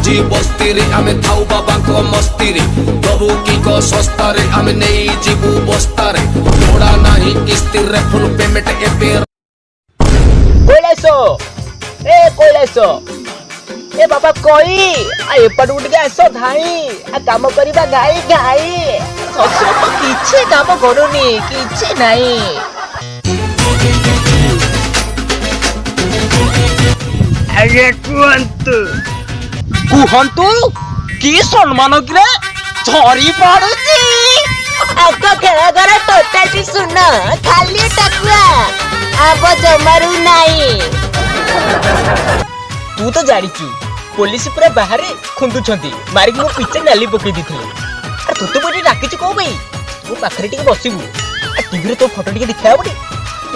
झी बस्ती रे आमे थाउ बाबा को मस्ती रे प्रभु की को सस्ता रे आमे नहीं जीवु बस्ता रे थोड़ा नहीं किस्ती रे फुल पेमेंट ए पे कोइलासो कोइलासो ए बाबा कोई आ एपट उठके आसो धाई आ काम करिबा गाई गाई ससुर तो किछि काम करूनी किछि नाही अरे कुहंतु कि सम्मान किरे झरी पड़ुची आको खेला करे टोटाटी सुन खाली टकुआ अब जमारू नाही तू तो जानिचु पुलिस पूरा बाहर खुंदुछंती मारिक मो पीछे नाली पकई दिथिले अरे तू तो बोली डाकिछु को भाई तू पाखरे टिके बसिबु आ टीवी रे तो फोटो टिके देखा बडी तू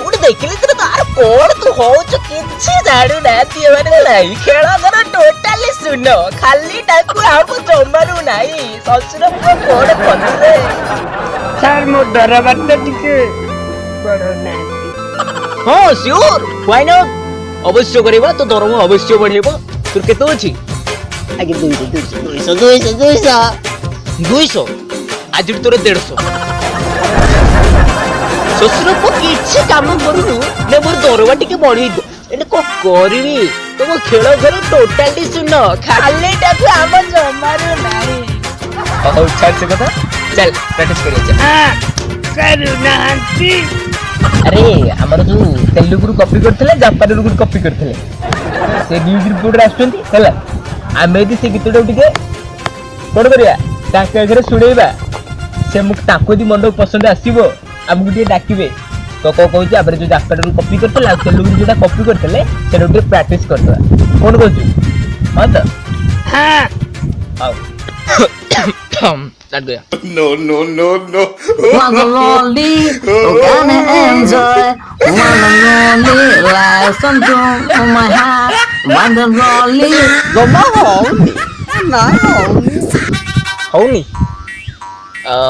गोटे देखिले तो तार कोड तू होउछ किछि जाडू ना ती माने नाही खेला करे टोटाली सुन खाली टाकू आउ जमारू नाही ससुर को कोड पतले सर मो दरबार टिके बड़ नाती हां श्योर व्हाई नॉट अवश्य करिबा तो दरम अवश्य बढ़ेबो तोर केतो अछि आगे 200 आज तोर 150 ससुर को किछि काम करूनु ने मोर दरवा टिके बढ़ी दो एने को करबी तुम खेल घर टोटली सुन खाली टाकू आम जमारू नाही हो छाड़ से कथा चल प्रैक्टिस करिए चल करू नाती अरे हमर जो तेलुगु कॉपी करथले जापानी गुरु कॉपी करथले से न्यूज रिपोर्टर आछंती हला आमे दी से गीतडो टिके कोड करिया ताके घरे सुनेबा से मुक ताको दी मंडो पसंद आसीबो हमको टे डाकिबे तो को कहू जे जो जापानी कॉपी करथले तेलुगु जोटा कॉपी करथले से टे प्रैक्टिस करतवा कोन कहू हां तो हां आओ start गया no wanna lonely gonna enjoy wanna lonely like something on my heart wanna lonely गमा ना होनी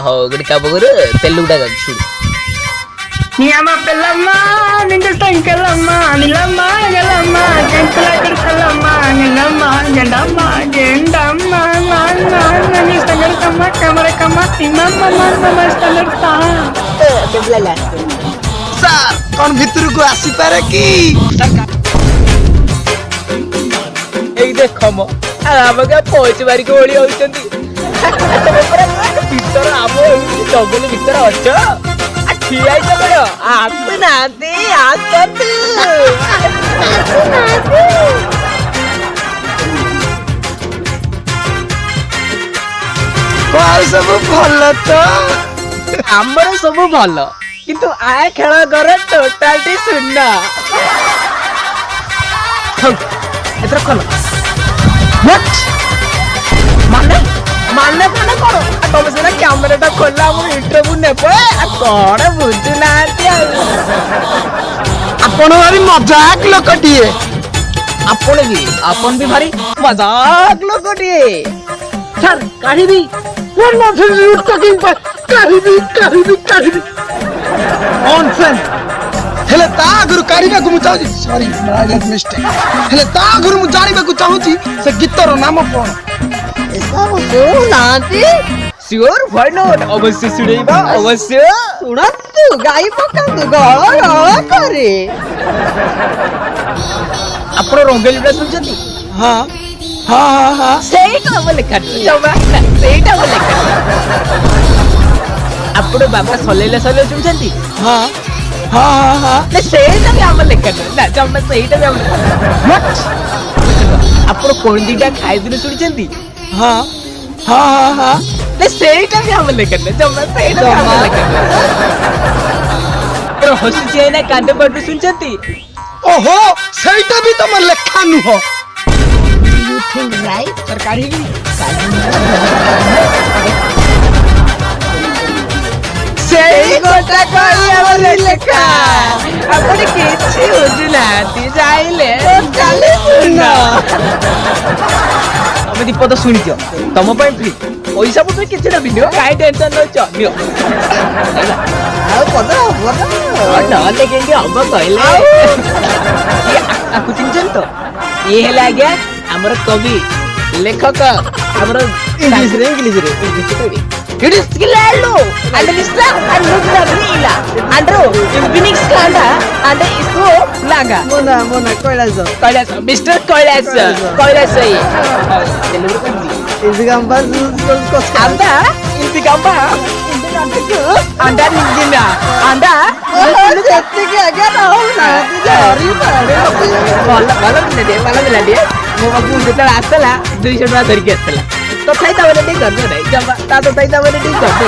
हो गडी का बगर तेलुगुडा गा सुन नियमा पेलम्मा निंगे संकलम्मा निलम्मा गलम्मा कंकला करकलम्मा निलम्मा गंडम्मा गेंडम्मा ना नि संगर कम्मा कमरे कम्मा इमाम्मा मम्मा संगर ता केबला सर कौन भीतर को आसी पारे की एई देखम आमगा पहुंच बारी को ओळी होचंती तमे पर भीतर आबो जंगल भीतर अछ ठियाई त बड़ो आत नाती आत कोई सब भल तो हमर सब भल किंतु आ खेल घर टोटाली सुन एतर कोन व्हाट माने माने कोन करो तमे सेना कैमराटा खोला हम इंटरव्यू ने पळे कोन बुझु नाती आपण भारी मजाक लोकटिए अपन भी भारी मजाक लोकटिए सर काढीबी वन नॉनसेंस यू टॉकिंग पर काढीबी नॉनसेंस हेले ता गुरु काढीबा को मुचाउ सॉरी माय मिस्टेक हेले ता गुरु मु जानिबा को चाहूची से गीतर नाम कोन सब सुनाती श्योर व्हाई नॉट अवश्य सुनेबा अवश्य सुनतु गाई पकांतु गळ करे आपण रंगेलीटा सुनछती हां सेटा बोले काट जमा सेटा बोले काट आपण बाबा सलेला सले सुनछती हां ने सेटा भी हम लेकर ना जमा सेटा भी हम व्हाट आपण कोन दीटा खाइ दिन सुनछती हां ने सेटा भी हम लेकर ना जमा सेटा भी हम लेकर तो हसी छै ना कांडे पडु सुनछती ओहो सेटा भी तमर लेखा नु हो यू थिंक राइट सरकारी सेई गोटा करी हमर लेखा आपण किछि बुझुनाती जाइले चले सुना हम दीपद सुनियो तम पय फ्री पैसा पत्र किछि ना बिनियो काई टेंशन न चलियो आ पता न लेके हम कहले ये आकु चिंचन तो ये हेला गया हमर कवि ଲେଖକ ଆମର ଇଂଲିଶରେ Skilalo and Lisa and Nukla Vila and Phoenix Kanda and Isco Laga. Mona কইলাছ Kailas, Mr. Kailas, Kailas say. ఇది గంబర్ కొస్ Anda, inti gamba. Anda nindina. Anda. ସେତିକି ଆଜ୍ଞା ରହୁନାହାନ୍ତି ଯେ ହରିପାରେ ଭଲ ଥିଲା ଟିକେ ମୋ ପାଖକୁ ଯେତେବେଳେ ଆସିଥିଲା 200 ଟଙ୍କା ଧରିକି ଆସିଥିଲା ତଥାପି ତା ବୋଲେ ଟିକେ ଗର୍ବ ନାହିଁ ଜମା ତା ତଥାପି ତା ବୋଲେ ଟିକେ ଗର୍ବ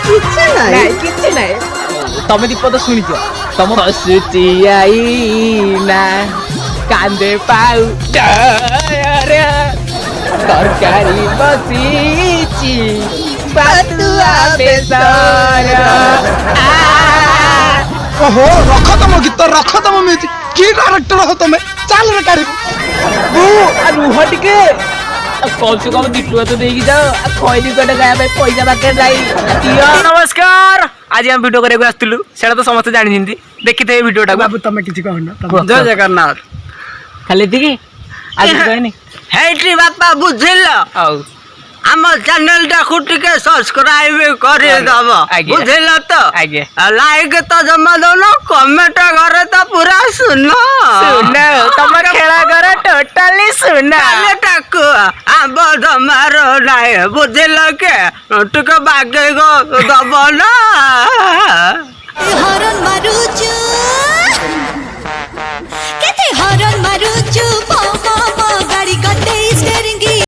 କିଛି ନାହିଁ ନାହିଁ କିଛି ନାହିଁ ତମେ ଦୀପଦ ଶୁଣିଛ ତମ ସୁଚିଆଇ ନା କାନ୍ଦେ ପାଉ ତରକାରୀ ବସିଛି ପାତୁଆ ବେସର ଓହୋ ରଖ ତମ ଗୀତ ରଖ ତମ ମ୍ୟୁଜିକ କି ଡାଇରେକ୍ଟର ho ତମେ ଚାଲ ରେ କାଢିବୁ ରୁହ ଟିକେ कम से कम 2 टଙ୍କା तो देगी जाओ खैली कोटे गाया भाई पैसा बाके नाही नमस्कार आज हम वीडियो करे आसलु सेटा तो समस्त जानि जिंदी देखिते वीडियो टा ବାବୁ ତମେ କିଛି କହନ जय जगन्नाथ खाली दिकी आज कहनी हेटी बापा बुझिल आउ आम चैनल टा खुटिके सब्सक्राइब करे दब आगे। बुझिल तो आगे। लाइक तो जमा दो कमेंट करे तो पूरा सुनो सुन तमर खेला घर टोटली सुन काले टाकू आब जमार नाय बुझिल के टिके बागे गो दब ना हरन मारुचु